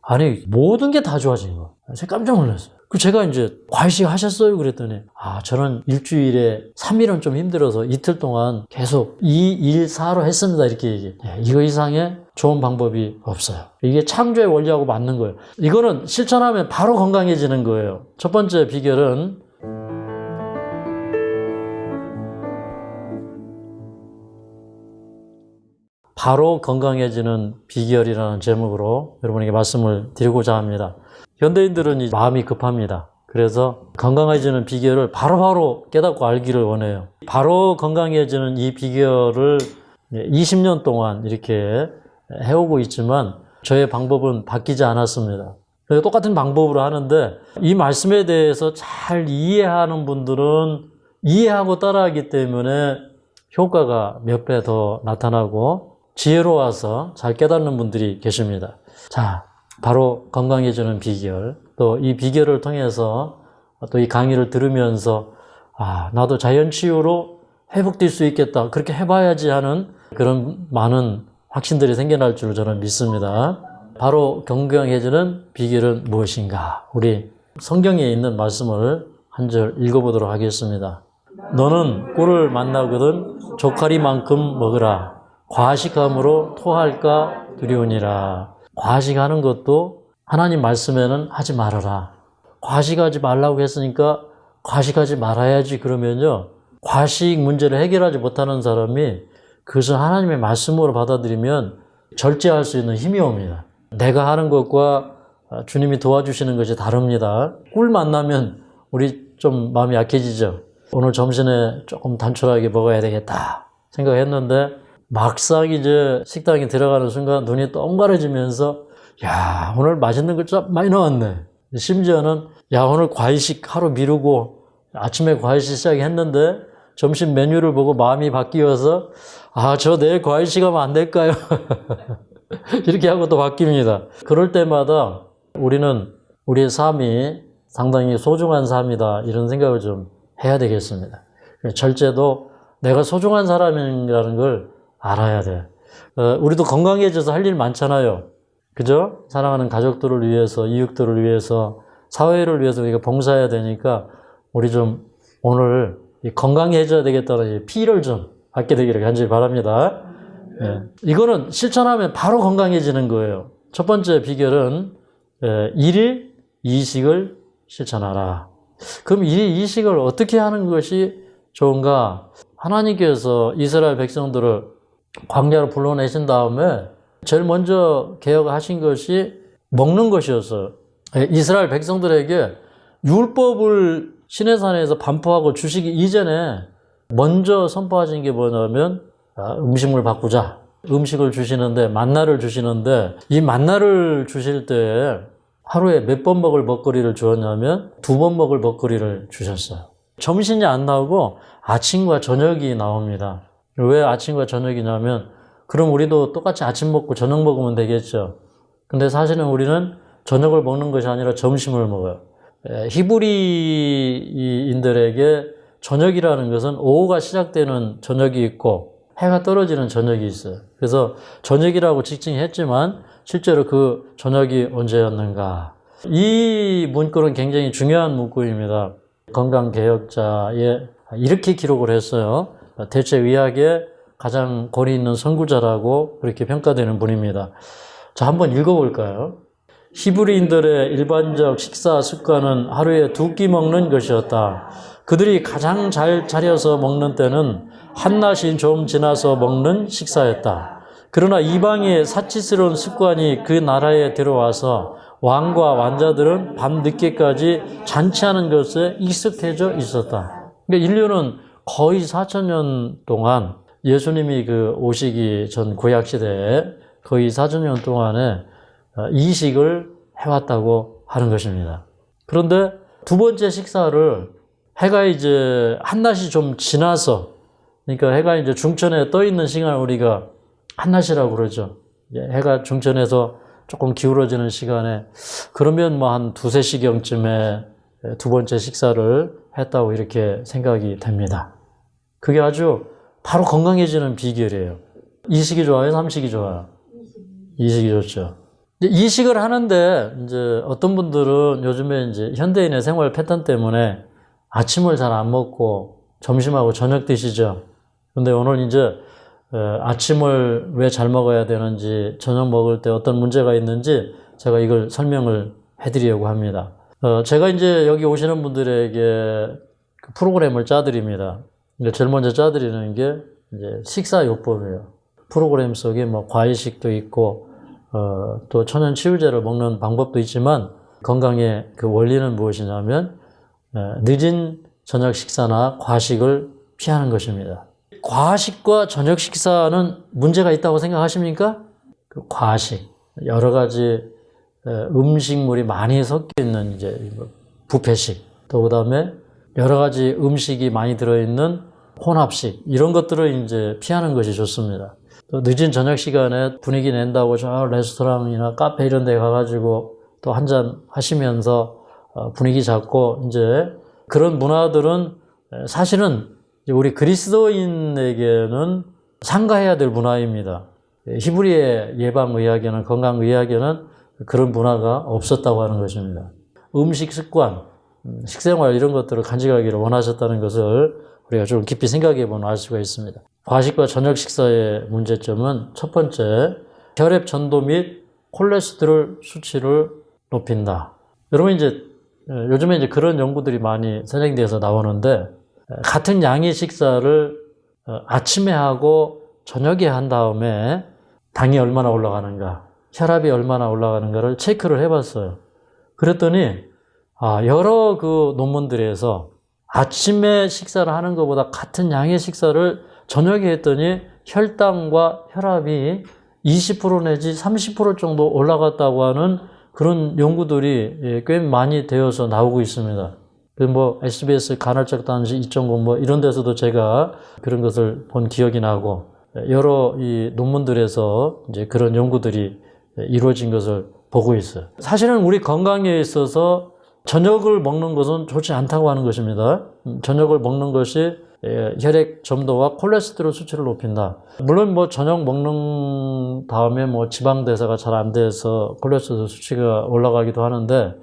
아니, 모든 게 다 좋아진 거예요. 제가 깜짝 놀랐어요. 제가 이제 과외식 하셨어요? 그랬더니, 저는 일주일에 3일은 좀 힘들어서 이틀 동안 계속 2, 1, 4로 했습니다. 이렇게 얘기해요. 이거 이상의 좋은 방법이 없어요. 이게 창조의 원리하고 맞는 거예요. 이거는 실천하면 바로 건강해지는 거예요. 첫 번째 비결은 바로 건강해지는 비결이라는 제목으로 여러분에게 말씀을 드리고자 합니다. 현대인들은 마음이 급합니다. 그래서 건강해지는 비결을 바로바로 깨닫고 알기를 원해요. 바로 건강해지는 이 비결을 20년 동안 이렇게 해오고 있지만 저의 방법은 바뀌지 않았습니다. 똑같은 방법으로 하는데 이 말씀에 대해서 잘 이해하는 분들은 이해하고 따라하기 때문에 효과가 몇 배 더 나타나고 지혜로워서 잘 깨닫는 분들이 계십니다. 자, 바로 건강해지는 비결, 또 이 비결을 통해서 또 이 강의를 들으면서 나도 자연치유로 회복될 수 있겠다, 그렇게 해봐야지 하는 그런 많은 확신들이 생겨날 줄 저는 믿습니다. 바로 건강해지는 비결은 무엇인가? 우리 성경에 있는 말씀을 한 절 읽어보도록 하겠습니다. 너는 꿀을 만나거든 조카리만큼 먹으라. 과식함으로 토할까 두려우니라. 과식하는 것도 하나님 말씀에는 하지 말아라. 과식하지 말라고 했으니까 과식하지 말아야지 그러면요, 과식 문제를 해결하지 못하는 사람이 그것을 하나님의 말씀으로 받아들이면 절제할 수 있는 힘이 옵니다. 내가 하는 것과 주님이 도와주시는 것이 다릅니다. 꿀 만나면 우리 좀 마음이 약해지죠. 오늘 점심에 조금 단촐하게 먹어야 되겠다 생각했는데 막상 이제 식당에 들어가는 순간 눈이 동그래지면서 오늘 맛있는 거 좀 많이 나왔네. 심지어는 오늘 과일식 하루 미루고 아침에 과일식 시작했는데 점심 메뉴를 보고 마음이 바뀌어서 저 내일 과일식 하면 안 될까요? 이렇게 하고 또 바뀝니다. 그럴 때마다 우리는 우리의 삶이 상당히 소중한 삶이다, 이런 생각을 좀 해야 되겠습니다. 절제도 내가 소중한 사람이라는 걸 알아야 돼. 우리도 건강해져서 할 일 많잖아요. 그죠? 사랑하는 가족들을 위해서, 이웃들을 위해서, 사회를 위해서 우리가 봉사해야 되니까 우리 좀 오늘 건강해져야 되겠다는 피를 좀 받게 되기를 간절히 바랍니다. 이거는 실천하면 바로 건강해지는 거예요. 첫 번째 비결은 1일 2식을 실천하라. 그럼 1일 2식을 어떻게 하는 것이 좋은가? 하나님께서 이스라엘 백성들을 광야로 불러내신 다음에 제일 먼저 개혁하신 것이 먹는 것이었어요. 이스라엘 백성들에게 율법을 시내산에서 반포하고 주시기 이전에 먼저 선포하신 게 뭐냐면 음식물 바꾸자. 음식을 주시는데, 만나를 주시는데, 이 만나를 주실 때 하루에 몇 번 먹을 먹거리를 주었냐면 2번 먹을 먹거리를 주셨어요. 점심이 안 나오고 아침과 저녁이 나옵니다. 왜 아침과 저녁이냐면, 그럼 우리도 똑같이 아침 먹고 저녁 먹으면 되겠죠. 근데 사실은 우리는 저녁을 먹는 것이 아니라 점심을 먹어요. 히브리인들에게 저녁이라는 것은 오후가 시작되는 저녁이 있고 해가 떨어지는 저녁이 있어요. 그래서 저녁이라고 직칭했지만 실제로 그 저녁이 언제였는가. 이 문구는 굉장히 중요한 문구입니다. 건강개혁자에 이렇게 기록을 했어요. 대체의학의 가장 권위 있는 선구자라고 그렇게 평가되는 분입니다. 자, 한번 읽어볼까요? 히브리인들의 일반적 식사 습관은 하루에 2끼 먹는 것이었다. 그들이 가장 잘 차려서 먹는 때는 한낮이 좀 지나서 먹는 식사였다. 그러나 이방의 사치스러운 습관이 그 나라에 들어와서 왕과 왕자들은 밤늦게까지 잔치하는 것에 익숙해져 있었다. 그러니까 인류는 거의 4,000년 동안 예수님이 오시기 전 구약시대에 거의 4,000년 동안에 이식을 해왔다고 하는 것입니다. 그런데 두 번째 식사를 해가 이제 한낮이 좀 지나서, 그러니까 해가 이제 중천에 떠 있는 시간을 우리가 한낮이라고 그러죠. 해가 중천에서 조금 기울어지는 시간에, 그러면 한 2, 3시경쯤에 두 번째 식사를 했다고 이렇게 생각이 됩니다. 그게 아주 바로 건강해지는 비결이에요. 이식이 좋아요? 삼식이 좋아요? 이식이 좋죠. 이제 이식을 하는데 이제 어떤 분들은 요즘에 이제 현대인의 생활 패턴 때문에 아침을 잘 안 먹고 점심하고 저녁 드시죠. 근데 오늘 이제 아침을 왜 잘 먹어야 되는지, 저녁 먹을 때 어떤 문제가 있는지 제가 이걸 설명을 해드리려고 합니다. 제가 이제 여기 오시는 분들에게 그 프로그램을 짜드립니다. 제일 먼저 짜드리는 게 이제 식사요법이에요. 프로그램 속에 뭐 과일식도 있고, 또 천연치유제를 먹는 방법도 있지만, 건강의 그 원리는 무엇이냐면, 늦은 저녁 식사나 과식을 피하는 것입니다. 과식과 저녁 식사는 문제가 있다고 생각하십니까? 그 과식, 여러 가지 음식물이 많이 섞여 있는 이제 뷔페식, 또 그다음에 여러 가지 음식이 많이 들어있는 혼합식, 이런 것들을 이제 피하는 것이 좋습니다. 또 늦은 저녁 시간에 분위기 낸다고 저 레스토랑이나 카페 이런 데 가가지고 또 한잔 하시면서 분위기 잡고, 이제 그런 문화들은 사실은 우리 그리스도인에게는 삼가해야 될 문화입니다. 히브리의 예방의학에는, 건강의학에는 그런 문화가 없었다고 하는 것입니다. 음식 습관, 식생활 이런 것들을 간직하기를 원하셨다는 것을 우리가 좀 깊이 생각해 보면 알 수가 있습니다. 과식과 저녁 식사의 문제점은 첫 번째, 혈액 전도 및 콜레스테롤 수치를 높인다. 여러분 이제 요즘에 이제 그런 연구들이 많이 선행돼서 나오는데, 같은 양의 식사를 아침에 하고 저녁에 한 다음에 당이 얼마나 올라가는가, 혈압이 얼마나 올라가는가를 체크를 해봤어요. 그랬더니 여러 그 논문들에서 아침에 식사를 하는 것보다 같은 양의 식사를 저녁에 했더니 혈당과 혈압이 20% 내지 30% 정도 올라갔다고 하는 그런 연구들이 꽤 많이 되어서 나오고 있습니다. 뭐 SBS 간헐적 단식 2.0 뭐 이런 데서도 제가 그런 것을 본 기억이 나고, 여러 이 논문들에서 이제 그런 연구들이 이루어진 것을 보고 있어요. 사실은 우리 건강에 있어서 저녁을 먹는 것은 좋지 않다고 하는 것입니다. 저녁을 먹는 것이 혈액 점도와 콜레스테롤 수치를 높인다. 물론 뭐 저녁 먹는 다음에 뭐 지방 대사가 잘 안 돼서 콜레스테롤 수치가 올라가기도 하는데,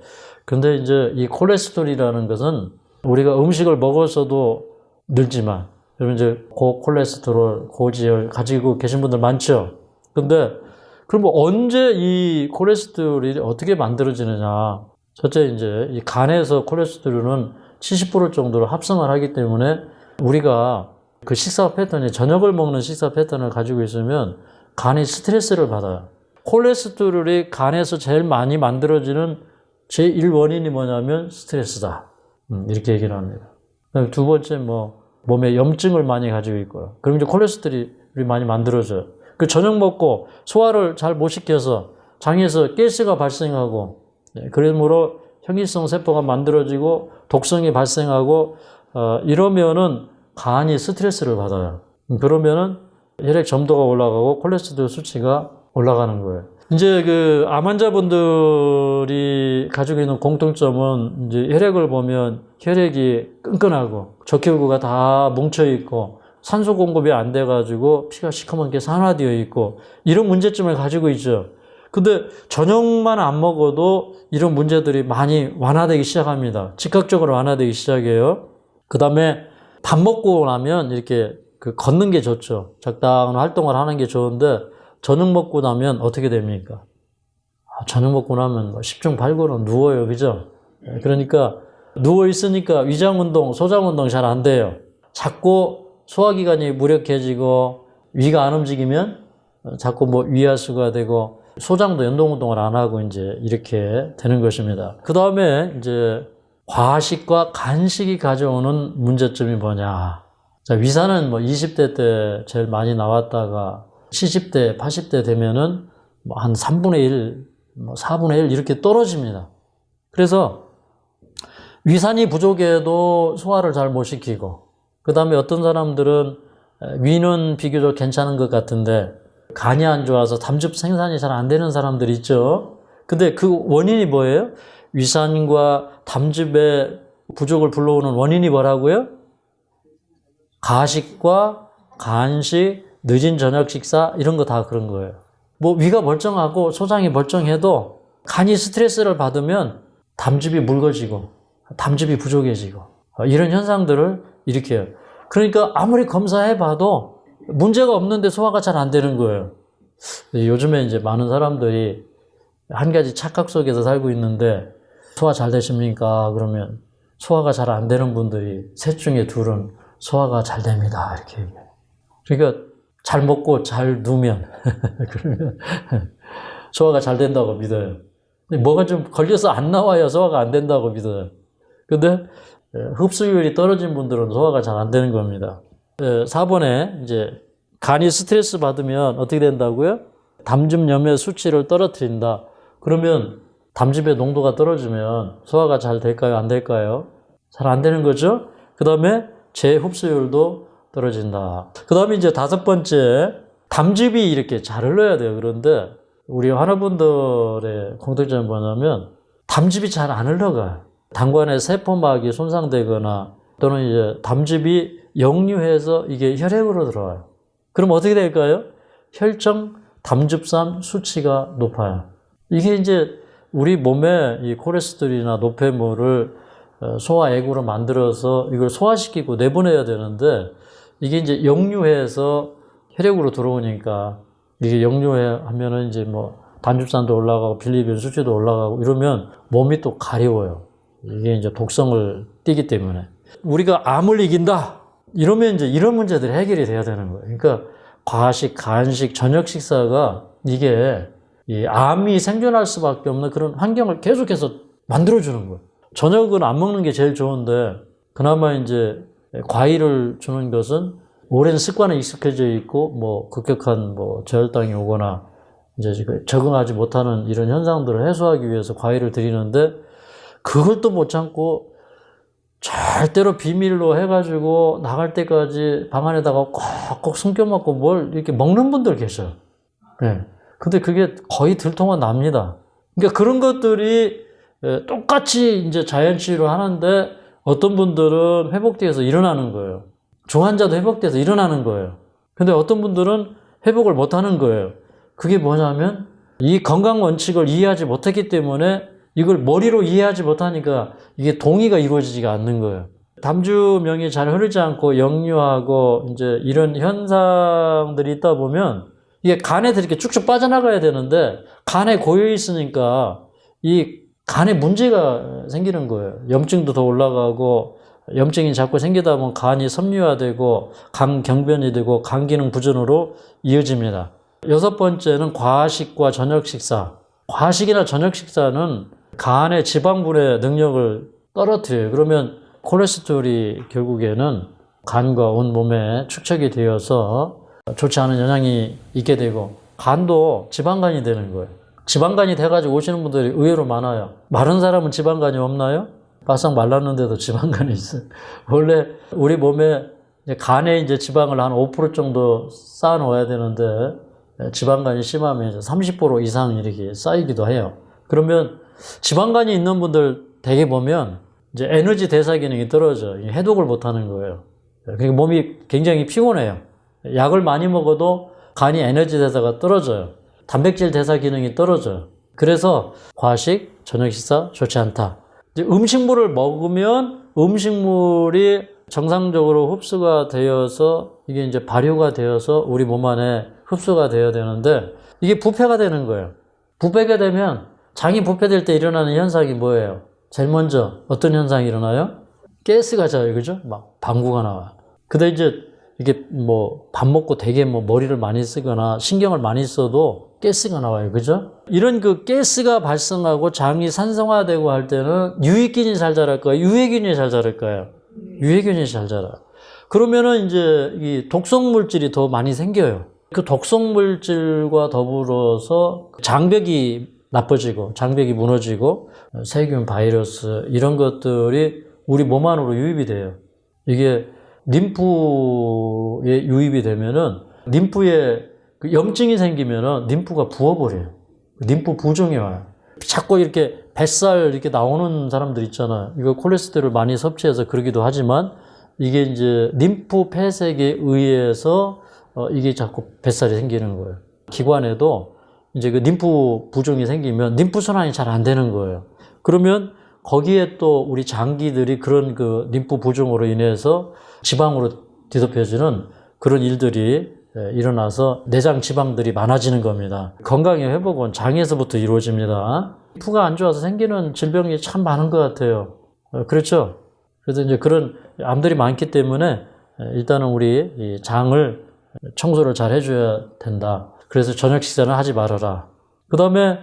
근데 이제 이 콜레스테롤이라는 것은 우리가 음식을 먹어서도 늘지만, 여러분 이제 고콜레스테롤, 고지혈 가지고 계신 분들 많죠? 근데 그럼 언제 이 콜레스테롤이 어떻게 만들어지느냐? 첫째 이제 이 간에서 콜레스테롤은 70% 정도를 합성을 하기 때문에, 우리가 그 식사 패턴이, 저녁을 먹는 식사 패턴을 가지고 있으면 간이 스트레스를 받아요. 콜레스테롤이 간에서 제일 많이 만들어지는 제1원인이 뭐냐면 스트레스다. 이렇게 얘기를 합니다. 두 번째 뭐 몸에 염증을 많이 가지고 있고요. 그럼 이제 콜레스테롤이 많이 만들어져요. 그 저녁 먹고 소화를 잘 못 시켜서 장에서 가스가 발생하고, 그러므로 형이성 세포가 만들어지고 독성이 발생하고, 이러면은 간이 스트레스를 받아요. 그러면은 혈액 점도가 올라가고 콜레스테롤 수치가 올라가는 거예요. 이제 그 암 환자분들이 가지고 있는 공통점은, 이제 혈액을 보면 혈액이 끈끈하고 적혈구가 다 뭉쳐 있고 산소 공급이 안 돼 가지고 피가 시커멓게 산화되어 있고, 이런 문제점을 가지고 있죠. 근데 저녁만 안 먹어도 이런 문제들이 많이 완화되기 시작합니다. 즉각적으로 완화되기 시작해요. 그 다음에 밥 먹고 나면 이렇게 그 걷는 게 좋죠. 적당한 활동을 하는 게 좋은데, 저녁 먹고 나면 어떻게 됩니까? 저녁 먹고 나면 뭐 10중 8구는 누워요. 그죠? 그러니까 누워 있으니까 위장운동, 소장운동 잘 안 돼요. 자꾸 소화기관이 무력해지고 위가 안 움직이면 자꾸 뭐 위하수가 되고, 소장도 연동운동을 안 하고 이제 이렇게 되는 것입니다. 그 다음에 이제 과식과 간식이 가져오는 문제점이 뭐냐. 자, 위산은 뭐 20대 때 제일 많이 나왔다가 70대, 80대 되면은 뭐 한 3분의 1, 뭐 4분의 1 이렇게 떨어집니다. 그래서 위산이 부족해도 소화를 잘 못 시키고, 그 다음에 어떤 사람들은 위는 비교적 괜찮은 것 같은데 간이 안 좋아서 담즙 생산이 잘 안 되는 사람들 있죠. 근데 그 원인이 뭐예요? 위산과 담즙의 부족을 불러오는 원인이 뭐라고요? 가식과 간식, 늦은 저녁 식사 이런 거 다 그런 거예요. 뭐 위가 멀쩡하고 소장이 멀쩡해도 간이 스트레스를 받으면 담즙이 묽어지고 담즙이 부족해지고 이런 현상들을 일으켜요. 그러니까 아무리 검사해봐도 문제가 없는데 소화가 잘 안 되는 거예요. 요즘에 이제 많은 사람들이 한 가지 착각 속에서 살고 있는데 소화 잘 되십니까? 그러면 소화가 잘 안 되는 분들이 셋 중에 둘은 소화가 잘 됩니다. 이렇게 얘기해요. 그러니까 잘 먹고 잘 누우면 그러면 소화가 잘 된다고 믿어요. 뭐가 좀 걸려서 안 나와야 소화가 안 된다고 믿어요. 근데 흡수율이 떨어진 분들은 소화가 잘 안 되는 겁니다. 4번에 이제 간이 스트레스 받으면 어떻게 된다고요? 담즙염의 수치를 떨어뜨린다. 그러면 담즙의 농도가 떨어지면 소화가 잘 될까요? 안 될까요? 잘 안 되는 거죠? 그 다음에 재흡수율도 떨어진다. 그 다음에 이제 5번째, 담즙이 이렇게 잘 흘러야 돼요. 그런데 우리 환우분들의 공통점은 뭐냐면 담즙이 잘 안 흘러가요. 당관의 세포막이 손상되거나 또는 이제 담즙이 역류해서 이게 혈액으로 들어와요. 그럼 어떻게 될까요? 혈청 담즙산 수치가 높아요. 이게 이제 우리 몸에 이 콜레스테롤이나 노폐물을 소화액으로 만들어서 이걸 소화시키고 내보내야 되는데 이게 이제 역류해서 혈액으로 들어오니까 이게 역류하면은 이제 뭐 담즙산도 올라가고 빌리빈 수치도 올라가고 이러면 몸이 또 가려워요. 이게 이제 독성을 띠기 때문에. 우리가 암을 이긴다! 이러면 이제 이런 문제들이 해결이 돼야 되는 거예요. 그러니까 과식, 간식, 저녁 식사가 이게 이 암이 생존할 수밖에 없는 그런 환경을 계속해서 만들어주는 거예요. 저녁은 안 먹는 게 제일 좋은데 그나마 이제 과일을 주는 것은 오랜 습관에 익숙해져 있고 뭐 급격한 뭐 저혈당이 오거나 이제 적응하지 못하는 이런 현상들을 해소하기 위해서 과일을 드리는데 그걸 또 못 참고 절대로 비밀로 해가지고 나갈 때까지 방 안에다가 꼭꼭 숨겨먹고 뭘 이렇게 먹는 분들 계셔요. 네. 근데 그게 거의 들통은 납니다. 그러니까 그런 것들이 똑같이 이제 자연치유를 하는데 어떤 분들은 회복돼서 일어나는 거예요. 중환자도 회복돼서 일어나는 거예요. 근데 어떤 분들은 회복을 못 하는 거예요. 그게 뭐냐면 이 건강 원칙을 이해하지 못했기 때문에 이걸 머리로 이해하지 못하니까 이게 동의가 이루어지지가 않는 거예요. 담즙명이 잘 흐르지 않고 역류하고 이제 이런 현상들이 있다 보면 이게 간에 이렇게 쭉쭉 빠져나가야 되는데 간에 고여 있으니까 이 간에 문제가 생기는 거예요. 염증도 더 올라가고 염증이 자꾸 생기다 보면 간이 섬유화되고 간 경변이 되고 간 기능 부전으로 이어집니다. 6번째는 과식과 저녁 식사. 과식이나 저녁 식사는 간의 지방분해 능력을 떨어뜨려요. 그러면 콜레스테롤이 결국에는 간과 온 몸에 축적이 되어서 좋지 않은 영향이 있게 되고 간도 지방간이 되는 거예요. 지방간이 돼가지고 오시는 분들이 의외로 많아요. 마른 사람은 지방간이 없나요? 바싹 말랐는데도 지방간이 있어요. 원래 우리 몸에 간에 이제 지방을 한 5% 정도 쌓아 놓아야 되는데 지방간이 심하면 이제 30% 이상 이렇게 쌓이기도 해요. 그러면 지방간이 있는 분들 대개 보면 이제 에너지 대사 기능이 떨어져요. 해독을 못 하는 거예요. 그러니까 몸이 굉장히 피곤해요. 약을 많이 먹어도 간이 에너지 대사가 떨어져요. 단백질 대사 기능이 떨어져요. 그래서 과식, 저녁 식사 좋지 않다. 이제 음식물을 먹으면 음식물이 정상적으로 흡수가 되어서 이게 이제 발효가 되어서 우리 몸 안에 흡수가 되어야 되는데 이게 부패가 되는 거예요. 부패가 되면 장이 부패될 때 일어나는 현상이 뭐예요? 제일 먼저 어떤 현상이 일어나요? 가스가 져요. 그죠? 막 방구가 나와요. 근데 이제 이게 뭐 밥 먹고 되게 뭐 머리를 많이 쓰거나 신경을 많이 써도 가스가 나와요. 그죠? 이런 그 가스가 발생하고 장이 산성화되고 할 때는 유익균이 잘 자랄까요? 유해균이 잘 자랄까요? 유해균이 잘 자라요. 그러면은 이제 이 독성물질이 더 많이 생겨요. 그 독성물질과 더불어서 장벽이 나빠지고 장벽이 무너지고 세균, 바이러스 이런 것들이 우리 몸 안으로 유입이 돼요. 이게 림프에 유입이 되면은 림프에 그 염증이 생기면은 림프가 부어버려요. 림프 부종이 와요. 자꾸 이렇게 뱃살 이렇게 나오는 사람들 있잖아요. 이거 콜레스테롤 많이 섭취해서 그러기도 하지만 이게 이제 림프 폐색에 의해서 이게 자꾸 뱃살이 생기는 거예요. 기관에도 이제 그 림프 부종이 생기면 림프 순환이 잘 안 되는 거예요. 그러면 거기에 또 우리 장기들이 그런 그 림프 부종으로 인해서 지방으로 뒤덮여지는 그런 일들이 일어나서 내장 지방들이 많아지는 겁니다. 건강의 회복은 장에서부터 이루어집니다. 림프가 안 좋아서 생기는 질병이 참 많은 것 같아요. 그렇죠? 그래서 이제 그런 암들이 많기 때문에 일단은 우리 이 장을 청소를 잘 해줘야 된다. 그래서 저녁 식사는 하지 말아라. 그 다음에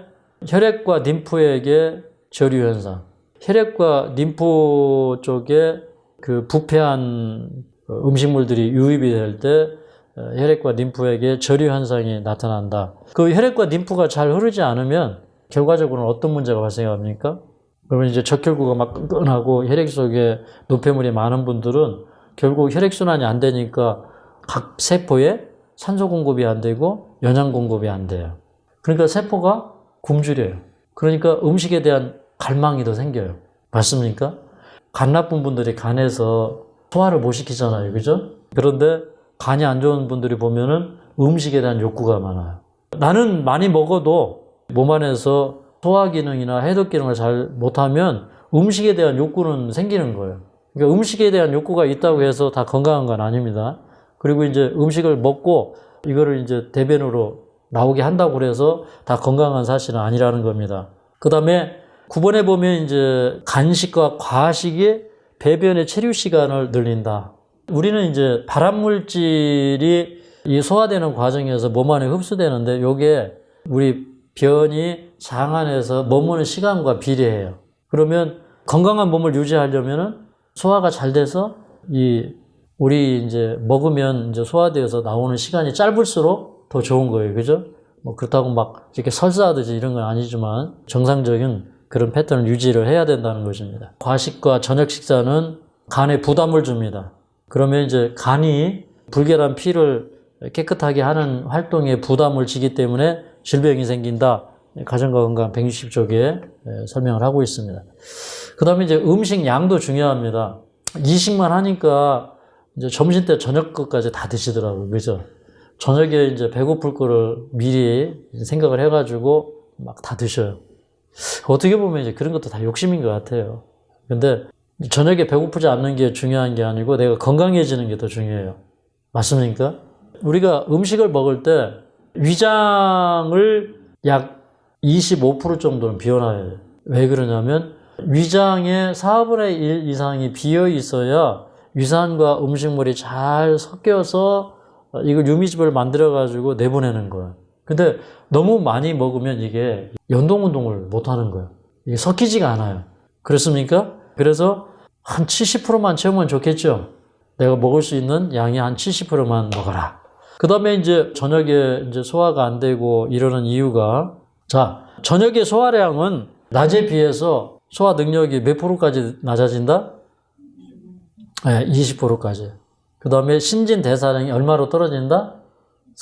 혈액과 림프에게 저류 현상. 혈액과 림프 쪽에 그 부패한 음식물들이 유입이 될 때 혈액과 림프에게 저류 현상이 나타난다. 그 혈액과 림프가 잘 흐르지 않으면 결과적으로는 어떤 문제가 발생합니까? 그러면 이제 적혈구가 막 끈끈하고 혈액 속에 노폐물이 많은 분들은 결국 혈액순환이 안 되니까 각 세포에 산소 공급이 안 되고 영양 공급이 안 돼요. 그러니까 세포가 굶주려요. 그러니까 음식에 대한 갈망이 더 생겨요. 맞습니까? 간 나쁜 분들이 간에서 소화를 못 시키잖아요. 그죠? 그런데 간이 안 좋은 분들이 보면은 음식에 대한 욕구가 많아요. 나는 많이 먹어도 몸 안에서 소화 기능이나 해독 기능을 잘 못하면 음식에 대한 욕구는 생기는 거예요. 그러니까 음식에 대한 욕구가 있다고 해서 다 건강한 건 아닙니다. 그리고 이제 음식을 먹고 이거를 이제 대변으로 나오게 한다고 그래서 다 건강한 사실은 아니라는 겁니다. 그 다음에 9번에 보면 이제 간식과 과식이 배변의 체류 시간을 늘린다. 우리는 이제 발암물질이 이 소화되는 과정에서 몸 안에 흡수되는데 요게 우리 변이 장 안에서 머무는 시간과 비례해요. 그러면 건강한 몸을 유지하려면은 소화가 잘 돼서 우리 이제 먹으면 이제 소화되어서 나오는 시간이 짧을수록 더 좋은 거예요. 그죠? 뭐 그렇다고 막 이렇게 설사하듯이 이런 건 아니지만 정상적인 그런 패턴을 유지를 해야 된다는 것입니다. 과식과 저녁 식사는 간에 부담을 줍니다. 그러면 이제 간이 불결한 피를 깨끗하게 하는 활동에 부담을 지기 때문에 질병이 생긴다. 가정과 건강 160쪽에 설명을 하고 있습니다. 그 다음에 이제 음식 양도 중요합니다. 이식만 하니까 이제 점심 때 저녁 것까지 다 드시더라고요. 그죠? 저녁에 이제 배고플 거를 미리 생각을 해가지고 막 다 드셔요. 어떻게 보면 이제 그런 것도 다 욕심인 것 같아요. 근데 저녁에 배고프지 않는 게 중요한 게 아니고 내가 건강해지는 게 더 중요해요. 맞습니까? 우리가 음식을 먹을 때 위장을 약 25% 정도는 비워놔야 돼요. 왜 그러냐면 위장의 4분의 1 이상이 비어 있어야 위산과 음식물이 잘 섞여서 이걸 유미즙을 만들어 가지고 내보내는 거예요. 근데 너무 많이 먹으면 이게 연동운동을 못 하는 거예요. 이게 섞이지가 않아요. 그렇습니까? 그래서 한 70%만 채우면 좋겠죠? 내가 먹을 수 있는 양이 한 70%만 먹어라. 그 다음에 이제 저녁에 이제 소화가 안 되고 이러는 이유가, 자, 저녁의 소화량은 낮에 비해서 소화 능력이 몇 프로까지 낮아진다? 네, 20%까지. 그 다음에 신진대사량이 얼마로 떨어진다?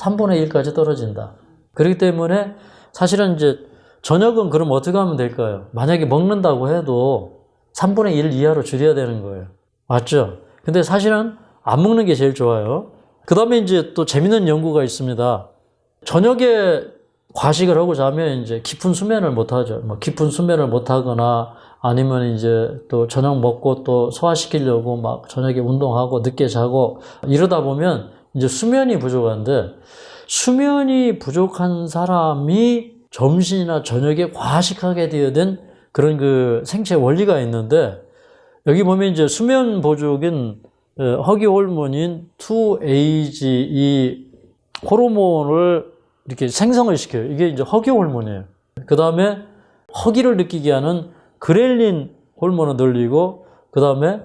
3분의 1까지 떨어진다. 그렇기 때문에 사실은 이제 저녁은 그럼 어떻게 하면 될까요? 만약에 먹는다고 해도 3분의 1 이하로 줄여야 되는 거예요. 맞죠? 근데 사실은 안 먹는 게 제일 좋아요. 그 다음에 이제 또 재밌는 연구가 있습니다. 저녁에 과식을 하고 자면 이제 깊은 수면을 못 하죠. 뭐 깊은 수면을 못 하거나 아니면 이제 또 저녁 먹고 또 소화시키려고 막 저녁에 운동하고 늦게 자고 이러다 보면 이제 수면이 부족한데, 수면이 부족한 사람이 점심이나 저녁에 과식하게 되어야 그런 그 생체 원리가 있는데, 여기 보면 이제 수면 부족인 허기 호르몬인 2AG 이 호르몬을 이렇게 생성을 시켜요. 이게 이제 허기 호르몬이에요. 그 다음에 허기를 느끼게 하는 그렐린 호르몬을 늘리고, 그 다음에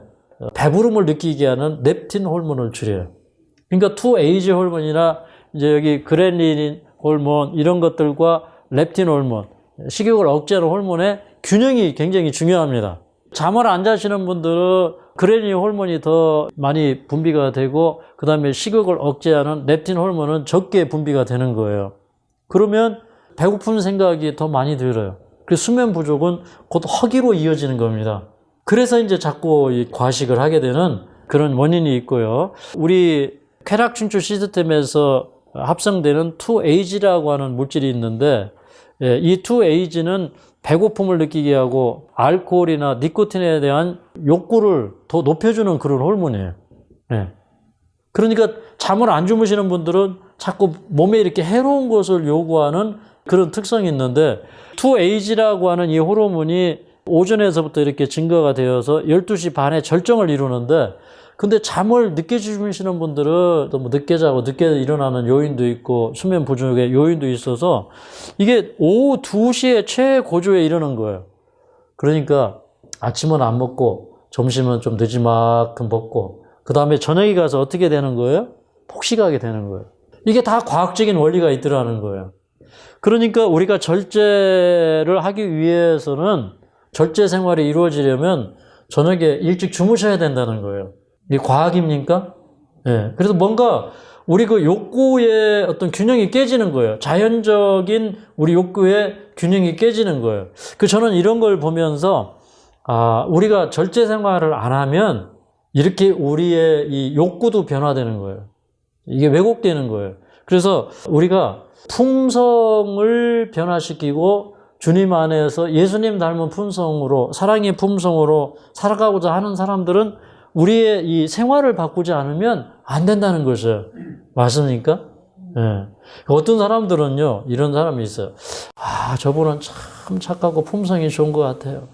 배부름을 느끼게 하는 렙틴 호르몬을 줄여요. 그러니까 2AG 호르몬이나 이제 여기 그렐린 호르몬 이런 것들과 렙틴 호르몬, 식욕을 억제하는 호르몬의 균형이 굉장히 중요합니다. 잠을 안 자시는 분들은 그렐린 호르몬이 더 많이 분비가 되고, 그 다음에 식욕을 억제하는 렙틴 호르몬은 적게 분비가 되는 거예요. 그러면 배고픈 생각이 더 많이 들어요. 그 수면 부족은 곧 허기로 이어지는 겁니다. 그래서 이제 자꾸 이 과식을 하게 되는 그런 원인이 있고요. 우리 쾌락 춘추 시스템에서 합성되는 2AG라고 하는 물질이 있는데, 이 2AG는 배고픔을 느끼게 하고 알코올이나 니코틴에 대한 욕구를 더 높여주는 그런 호르몬이에요. 그러니까 잠을 안 주무시는 분들은 자꾸 몸에 이렇게 해로운 것을 요구하는 그런 특성이 있는데, 2AG라고 하는 이 호르몬이 오전에서부터 이렇게 증가가 되어서 12시 반에 절정을 이루는데, 근데 잠을 늦게 주무시는 분들은 또 뭐 늦게 자고 늦게 일어나는 요인도 있고 수면 부족의 요인도 있어서 이게 오후 2시에 최고조에 이르는 거예요. 그러니까 아침은 안 먹고 점심은 좀 늦지막큼 먹고 그 다음에 저녁에 가서 어떻게 되는 거예요? 폭식하게 되는 거예요. 이게 다 과학적인 원리가 있더라는 거예요. 그러니까 우리가 절제를 하기 위해서는 절제 생활이 이루어지려면 저녁에 일찍 주무셔야 된다는 거예요. 이게 과학입니까? 그래서 뭔가 우리 그 욕구의 어떤 균형이 깨지는 거예요. 자연적인 우리 욕구의 균형이 깨지는 거예요. 저는 이런 걸 보면서, 우리가 절제 생활을 안 하면 이렇게 우리의 이 욕구도 변화되는 거예요. 이게 왜곡되는 거예요. 그래서 우리가 품성을 변화시키고 주님 안에서 예수님 닮은 품성으로, 사랑의 품성으로 살아가고자 하는 사람들은 우리의 이 생활을 바꾸지 않으면 안 된다는 것이에요. 맞습니까? 어떤 사람들은요, 이런 사람이 있어요. 저분은 참 착하고 품성이 좋은 것 같아요.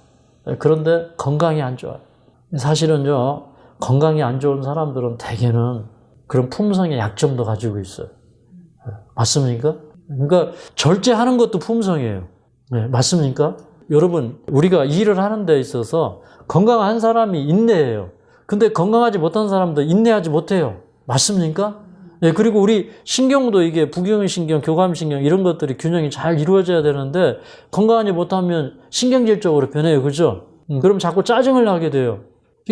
그런데 건강이 안 좋아요. 사실은요, 건강이 안 좋은 사람들은 대개는 그런 품성의 약점도 가지고 있어요. 맞습니까? 그러니까 절제하는 것도 품성이에요. 맞습니까? 여러분, 우리가 일을 하는 데 있어서 건강한 사람이 인내해요. 근데 건강하지 못한 사람도 인내하지 못해요. 맞습니까? 그리고 우리 신경도 이게 부경신경, 교감신경 이런 것들이 균형이 잘 이루어져야 되는데 건강하지 못하면 신경질적으로 변해요. 그죠? 그럼 자꾸 짜증을 나게 돼요.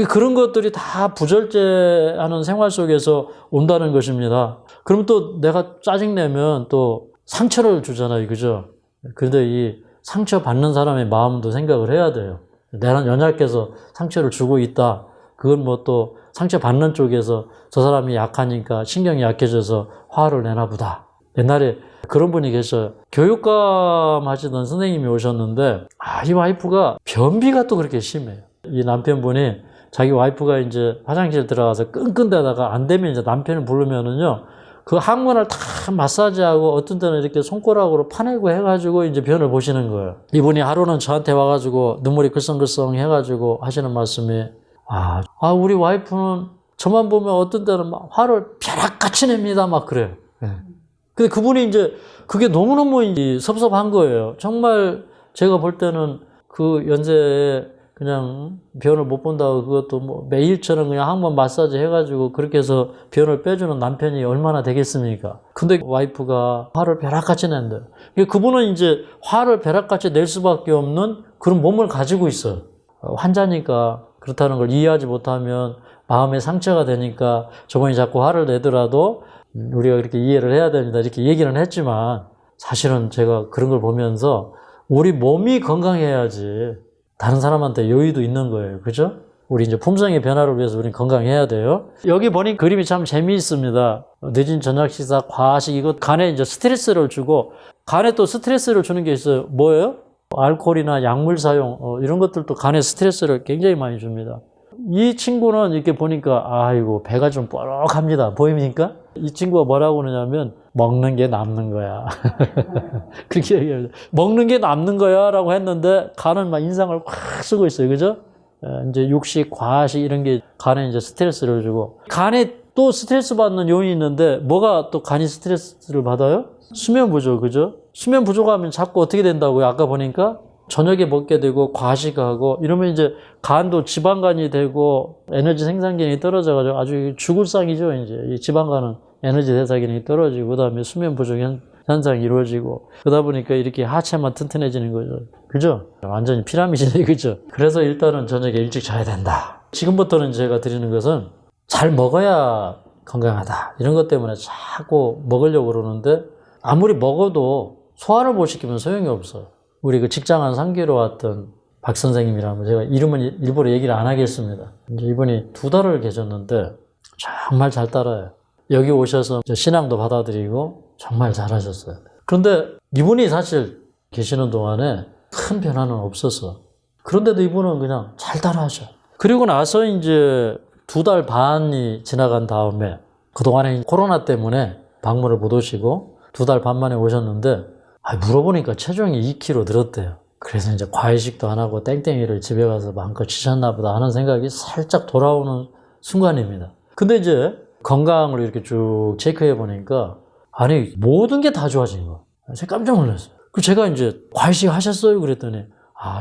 그런 것들이 다 부절제하는 생활 속에서 온다는 것입니다. 그럼 또 내가 짜증내면 또 상처를 주잖아요. 그죠? 그런데 이 상처받는 사람의 마음도 생각을 해야 돼요. 내가 연약해서 상처를 주고 있다. 그건 뭐 또 상처받는 쪽에서 저 사람이 약하니까 신경이 약해져서 화를 내나 보다. 옛날에 그런 분이 계셔요. 교육감 하시던 선생님이 오셨는데, 이 와이프가 변비가 또 그렇게 심해요. 이 남편분이 자기 와이프가 이제 화장실 들어가서 끙끙대다가 안 되면 이제 남편을 부르면은요, 그 항문을 다 마사지하고 어떤 때는 이렇게 손가락으로 파내고 해가지고 이제 변을 보시는 거예요. 이분이 하루는 저한테 와가지고 눈물이 글썽글썽 해가지고 하시는 말씀이, 우리 와이프는 저만 보면 어떤 때는 막 화를 벼락같이 냅니다. 막 그래요. 근데 그분이 이제 그게 너무너무 이제 섭섭한 거예요. 정말 제가 볼 때는 그 연세에 그냥 변을 못 본다고 그것도 뭐 매일처럼 그냥 항문 마사지 해가지고 그렇게 해서 변을 빼주는 남편이 얼마나 되겠습니까? 근데 와이프가 화를 벼락같이 낸대요. 그분은 이제 화를 벼락같이 낼 수밖에 없는 그런 몸을 가지고 있어요. 환자니까 그렇다는 걸 이해하지 못하면 마음에 상처가 되니까 저분이 자꾸 화를 내더라도 우리가 그렇게 이해를 해야 됩니다. 이렇게 얘기는 했지만 사실은 제가 그런 걸 보면서 우리 몸이 건강해야지 다른 사람한테 여유도 있는 거예요. 그죠? 우리 이제 품성의 변화를 위해서 우리는 건강해야 돼요. 여기 보니 그림이 참 재미있습니다. 늦은 저녁 식사, 과식, 이거 간에 이제 스트레스를 주고, 간에 또 스트레스를 주는 게 있어요. 뭐예요? 알코올이나 약물 사용, 이런 것들도 간에 스트레스를 굉장히 많이 줍니다. 이 친구는 이렇게 보니까, 아이고, 배가 좀 뻐럭합니다. 보입니까? 이 친구가 뭐라고 그러냐면, 먹는 게 남는 거야. 그렇게 얘기해요. 먹는 게 남는 거야 라고 했는데, 간은 막 인상을 확 쓰고 있어요. 그죠? 이제 육식, 과식 이런 게 간에 이제 스트레스를 주고, 간에 또 스트레스 받는 요인이 있는데, 뭐가 또 간이 스트레스를 받아요? 수면 부족, 그죠? 수면 부족하면 자꾸 어떻게 된다고요? 아까 보니까 저녁에 먹게 되고 과식하고 이러면 이제 간도 지방간이 되고 에너지 생산기능이 떨어져가지고 아주 죽을 상이죠. 이제 이 지방간은 에너지 대사 기능이 떨어지고 그다음에 수면 부족 현상이 이루어지고 그러다 보니까 이렇게 하체만 튼튼해지는 거죠. 그죠? 완전히 피라미드네, 그죠? 그래서 일단은 저녁에 일찍 자야 된다. 지금부터는 제가 드리는 것은 잘 먹어야 건강하다. 이런 것 때문에 자꾸 먹으려고 그러는데 아무리 먹어도 소화를 못 시키면 소용이 없어요. 우리 그 직장안 상계로 왔던 박 선생님이라면 제가 이름은 일부러 얘기를 안 하겠습니다. 이제 이분이 2달을 계셨는데 정말 잘 따라요. 여기 오셔서 신앙도 받아들이고 정말 잘하셨어요. 그런데 이분이 사실 계시는 동안에 큰 변화는 없었어. 그런데도 이분은 그냥 잘 따라하셔. 그리고 나서 이제 2달 반이 지나간 다음에 그동안에 코로나 때문에 방문을 못 오시고 2달 반 만에 오셨는데 물어보니까 체중이 2kg 늘었대요. 그래서 이제 과외식도 안 하고 땡땡이를 집에 가서 마음껏 치셨나 보다 하는 생각이 살짝 돌아오는 순간입니다. 근데 이제 건강을 이렇게 쭉 체크해 보니까 아니 모든 게 다 좋아진 거야. 제가 깜짝 놀랐어요. 그 제가 이제 과외식 하셨어요? 그랬더니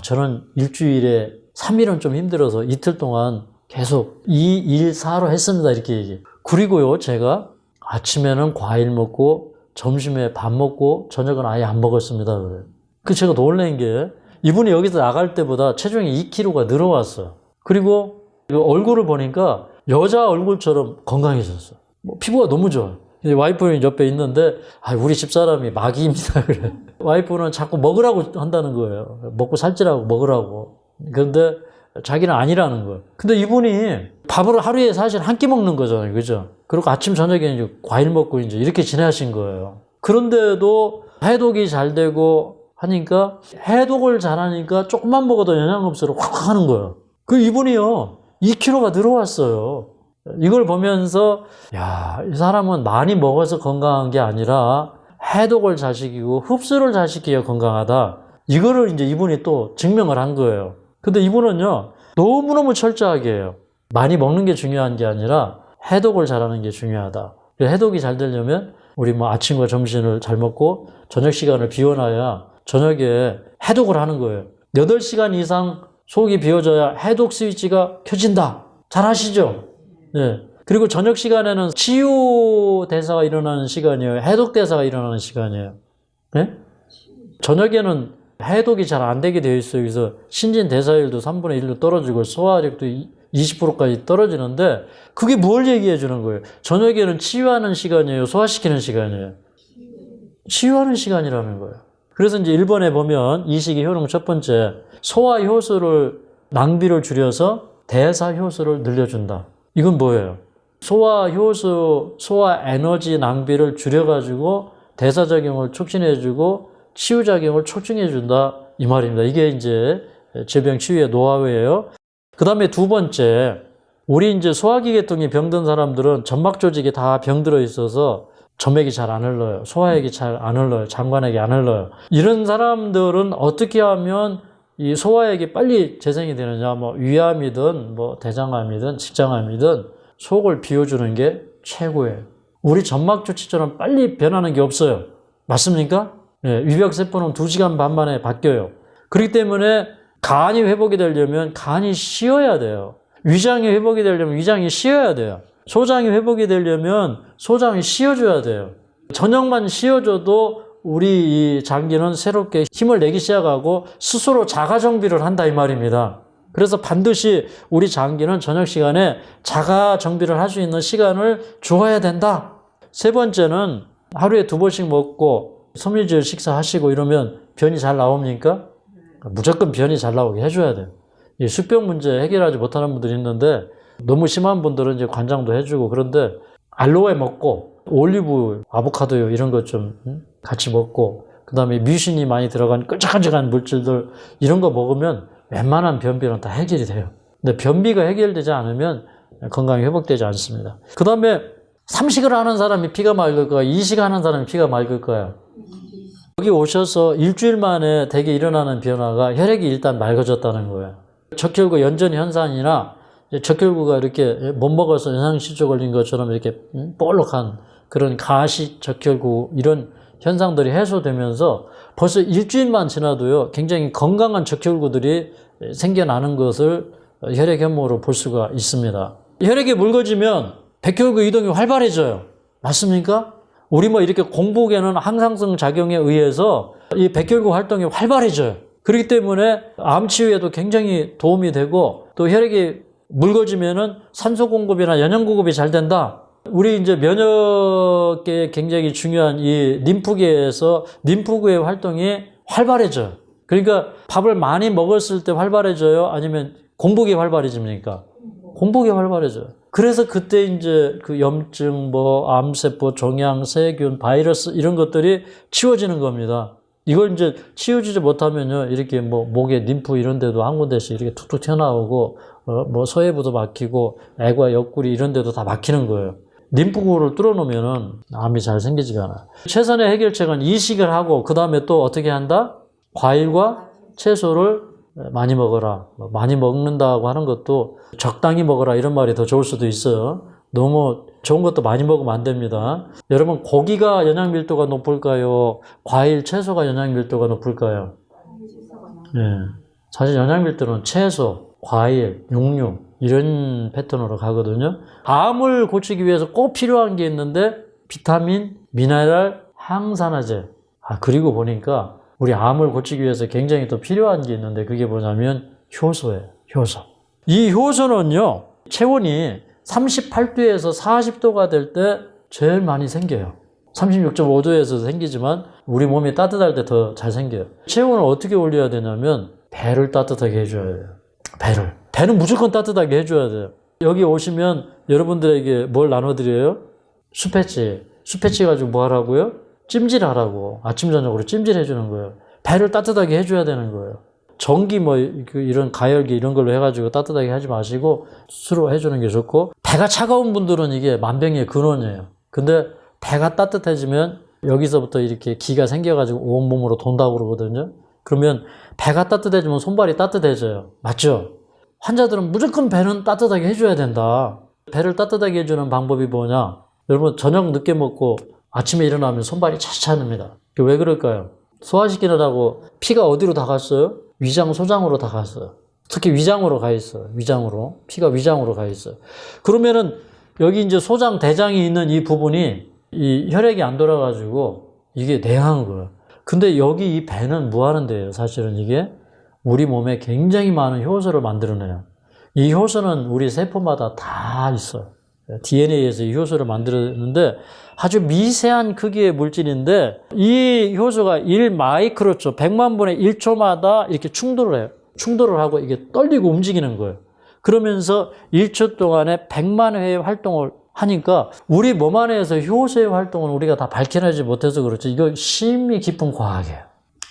저는 일주일에 3일은 좀 힘들어서 이틀 동안 계속 2, 1, 4로 했습니다. 이렇게 얘기해. 그리고요 제가 아침에는 과일 먹고 점심에 밥 먹고 저녁은 아예 안 먹었습니다. 그래요. 그 제가 놀란 게 이분이 여기서 나갈 때보다 체중이 2kg가 늘어왔어요. 그리고 얼굴을 보니까 여자 얼굴처럼 건강해졌어요. 피부가 너무 좋아요. 와이프는 옆에 있는데 우리 집사람이 마귀입니다. 그래. 와이프는 자꾸 먹으라고 한다는 거예요. 먹고 살찌라고 먹으라고. 그런데 자기는 아니라는 거예요. 근데 이분이 밥을 하루에 사실 한 끼 먹는 거잖아요. 그죠? 그리고 아침 저녁에 이제 과일 먹고 이제 이렇게 지내신 거예요. 그런데도 해독이 잘 되고 하니까 해독을 잘하니까 조금만 먹어도 영양검사를 확 하는 거예요. 그 이분이요 2kg가 늘어왔어요. 이걸 보면서 이 사람은 많이 먹어서 건강한 게 아니라 해독을 잘 시키고 흡수를 잘 시켜야 건강하다. 이거를 이제 이분이 또 증명을 한 거예요. 근데 이분은요 너무너무 철저하게 해요. 많이 먹는 게 중요한 게 아니라 해독을 잘하는 게 중요하다. 해독이 잘 되려면 우리 아침과 점심을 잘 먹고 저녁 시간을 비워놔야 저녁에 해독을 하는 거예요. 8시간 이상 속이 비워져야 해독 스위치가 켜진다. 잘 아시죠? 네. 그리고 저녁 시간에는 치유 대사가 일어나는 시간이에요. 해독 대사가 일어나는 시간이에요. 네? 저녁에는 해독이 잘 안 되게 되어 있어요. 그래서 신진 대사율도 3분의 1로 떨어지고 소화력도 20%까지 떨어지는데 그게 뭘 얘기해 주는 거예요? 저녁에는 치유하는 시간이에요? 소화시키는 시간이에요? 치유하는 시간이라는 거예요. 그래서 이제 일본에 보면 이식의 효능 첫 번째, 소화 효소를 낭비를 줄여서 대사 효소를 늘려준다. 이건 뭐예요? 소화 효소, 소화 에너지 낭비를 줄여가지고 대사작용을 촉진해주고 치유작용을 촉진해준다. 이 말입니다. 이게 이제 질병 치유의 노하우예요. 그 다음에 2번째, 우리 이제 소화기 계통이 병든 사람들은 점막 조직이 다 병들어 있어서 점액이 잘 안 흘러요. 소화액이 잘 안 흘러요. 장관액이 안 흘러요. 이런 사람들은 어떻게 하면 이 소화액이 빨리 재생이 되느냐, 위암이든 대장암이든 직장암이든 속을 비워주는 게 최고예요. 우리 점막 조치처럼 빨리 변하는 게 없어요. 맞습니까? 네, 위벽세포는 2시간 반 만에 바뀌어요. 그렇기 때문에 간이 회복이 되려면 간이 쉬어야 돼요. 위장이 회복이 되려면 위장이 쉬어야 돼요. 소장이 회복이 되려면 소장이 쉬어줘야 돼요. 저녁만 쉬어줘도 우리 이 장기는 새롭게 힘을 내기 시작하고 스스로 자가 정비를 한다 이 말입니다. 그래서 반드시 우리 장기는 저녁 시간에 자가 정비를 할 수 있는 시간을 주어야 된다. 3번째는 하루에 2번씩 먹고 섬유질 식사하시고 이러면 변이 잘 나옵니까? 무조건 변이 잘 나오게 해줘야 돼요. 이 수병 문제 해결하지 못하는 분들이 있는데 너무 심한 분들은 이제 관장도 해주고 그런데 알로에 먹고 올리브, 아보카도요 이런 것 좀 같이 먹고 그 다음에 뮤신이 많이 들어간 끈적끈적한 물질들 이런 거 먹으면 웬만한 변비는 다 해결이 돼요. 근데 변비가 해결되지 않으면 건강이 회복되지 않습니다. 그 다음에 삼식을 하는 사람이 피가 맑을 거야? 이식하는 사람이 피가 맑을 거야? 여기 오셔서 일주일 만에 대개 일어나는 변화가 혈액이 일단 맑아졌다는 거예요. 적혈구 연전 현상이나 적혈구가 이렇게 못 먹어서 영양실조 걸린 것처럼 이렇게 볼록한 그런 가시 적혈구 이런 현상들이 해소되면서 벌써 일주일만 지나도요 굉장히 건강한 적혈구들이 생겨나는 것을 혈액 현목으로 볼 수가 있습니다. 혈액이 묽어지면 백혈구 이동이 활발해져요. 맞습니까? 우리 이렇게 공복에는 항상성 작용에 의해서 이 백혈구 활동이 활발해져요. 그렇기 때문에 암 치유에도 굉장히 도움이 되고 또 혈액이 묽어지면은 산소 공급이나 영양 공급이 잘 된다. 우리 이제 면역계에 굉장히 중요한 이 림프계에서 림프구의 활동이 활발해져요. 그러니까 밥을 많이 먹었을 때 활발해져요? 아니면 공복이 활발해집니까? 공복이 활발해져요. 그래서 그때 이제 그 염증, 뭐 암세포, 종양, 세균, 바이러스 이런 것들이 치워지는 겁니다. 이걸 이제 치워지지 못하면요, 이렇게 뭐 목에 림프 이런 데도 한 군데씩 이렇게 툭툭 튀어나오고, 뭐 소해부도 막히고, 애과 옆구리 이런 데도 다 막히는 거예요. 림프구를 뚫어놓으면은 암이 잘 생기지가 않아요. 최선의 해결책은 이식을 하고, 그 다음에 또 어떻게 한다? 과일과 채소를 많이 먹어라. 많이 먹는다고 하는 것도 적당히 먹어라 이런 말이 더 좋을 수도 있어요. 너무 좋은 것도 많이 먹으면 안 됩니다. 여러분, 고기가 영양 밀도가 높을까요? 과일, 채소가 영양 밀도가 높을까요? 네. 사실 영양 밀도는 채소, 과일, 육류 이런 패턴으로 가거든요. 암을 고치기 위해서 꼭 필요한 게 있는데 비타민, 미네랄, 항산화제. 그리고 보니까 우리 암을 고치기 위해서 굉장히 또 필요한 게 있는데 그게 뭐냐면 효소예요. 효소. 이 효소는요, 체온이 38도에서 40도가 될 때 제일 많이 생겨요. 36.5도에서 생기지만 우리 몸이 따뜻할 때 더 잘 생겨요. 체온을 어떻게 올려야 되냐면 배를 따뜻하게 해줘야 돼요. 배는 무조건 따뜻하게 해줘야 돼요. 여기 오시면 여러분들에게 뭘 나눠드려요? 수패치 가지고 뭐 하라고요? 찜질하라고. 아침 저녁으로 찜질해주는 거예요. 배를 따뜻하게 해줘야 되는 거예요. 전기 뭐 이런 가열기 이런 걸로 해가지고 따뜻하게 하지 마시고 스스로 해주는 게 좋고, 배가 차가운 분들은 이게 만병의 근원이에요. 근데 배가 따뜻해지면 여기서부터 이렇게 기가 생겨가지고 온몸으로 돈다고 그러거든요. 그러면 배가 따뜻해지면 손발이 따뜻해져요. 맞죠? 환자들은 무조건 배는 따뜻하게 해줘야 된다. 배를 따뜻하게 해주는 방법이 뭐냐? 여러분, 저녁 늦게 먹고 아침에 일어나면 손발이 차차합니다. 왜 그럴까요? 소화시키느라고 피가 어디로 다 갔어요? 위장, 소장으로 다 갔어요. 특히 위장으로 가 있어요. 위장으로. 피가 위장으로 가 있어요. 그러면은 여기 이제 소장, 대장이 있는 이 부분이 이 혈액이 안 돌아가지고 이게 냉한 거예요. 근데 여기 이 배는 뭐 하는 데예요? 사실은 이게 우리 몸에 굉장히 많은 효소를 만들어내요. 이 효소는 우리 세포마다 다 있어요. DNA에서 이 효소를 만들었는데 아주 미세한 크기의 물질인데 이 효소가 1마이크로초, 100만 분의 1초마다 이렇게 충돌을 해요. 충돌을 하고 이게 떨리고 움직이는 거예요. 그러면서 1초 동안에 100만 회의 활동을 하니까 우리 몸 안에서 효소의 활동을 우리가 다 밝혀내지 못해서 그렇지, 이거 심히 깊은 과학이에요.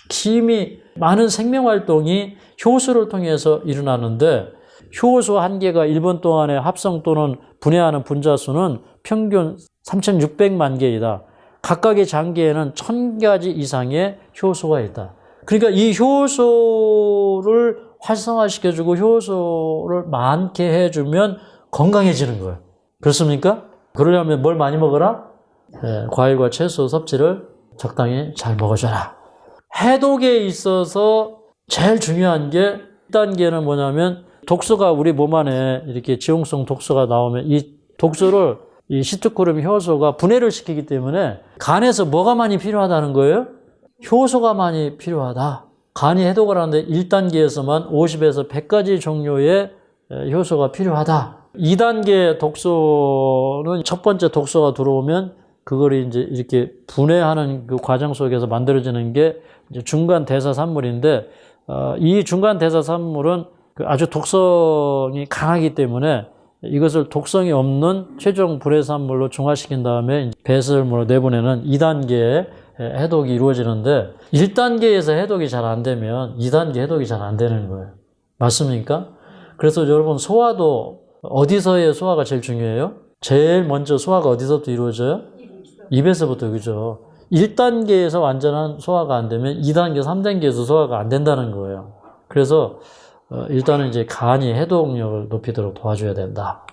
심히 많은 생명활동이 효소를 통해서 일어나는데, 효소 한 개가 1분 동안에 합성 또는 분해하는 분자 수는 평균 3,600만 개이다. 각각의 장기에는 1,000가지 이상의 효소가 있다. 그러니까 이 효소를 활성화시켜주고 효소를 많게 해주면 건강해지는 거예요. 그렇습니까? 그러려면 뭘 많이 먹어라? 네, 과일과 채소 섭취를 적당히 잘 먹어줘라. 해독에 있어서 제일 중요한 게 1단계는 뭐냐면, 독소가 우리 몸 안에 이렇게 지용성 독소가 나오면 이 독소를 이 시트코륨 효소가 분해를 시키기 때문에 간에서 뭐가 많이 필요하다는 거예요? 효소가 많이 필요하다. 간이 해독을 하는데 1단계에서만 50에서 100가지 종류의 효소가 필요하다. 2단계 독소는 첫 번째 독소가 들어오면 그걸 이제 이렇게 분해하는 그 과정 속에서 만들어지는 게 이제 중간 대사산물인데, 이 중간 대사산물은 아주 독성이 강하기 때문에 이것을 독성이 없는 최종 불해산물로 중화시킨 다음에 배설물로 내보내는 2단계의 해독이 이루어지는데, 1단계에서 해독이 잘 안 되면 2단계 해독이 잘 안 되는 거예요. 맞습니까? 그래서 여러분, 소화도 어디서의 소화가 제일 중요해요? 제일 먼저 소화가 어디서부터 이루어져요? 입에서부터, 그죠? 1단계에서 완전한 소화가 안 되면 2단계, 3단계에서 소화가 안 된다는 거예요. 그래서 일단은 이제 간이 해독력을 높이도록 도와줘야 된다.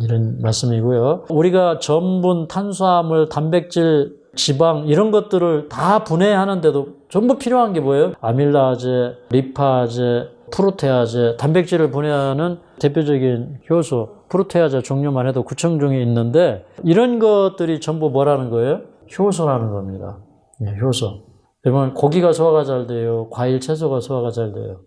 이런 말씀이고요. 우리가 전분, 탄수화물, 단백질, 지방 이런 것들을 다 분해하는데도 전부 필요한 게 뭐예요? 아밀라제, 리파제, 프로테아제, 단백질을 분해하는 대표적인 효소, 프로테아제 종류만 해도 9천 종이 있는데, 이런 것들이 전부 뭐라는 거예요? 효소라는 겁니다. 네, 효소. 여러분, 고기가 소화가 잘 돼요? 과일, 채소가 소화가 잘 돼요?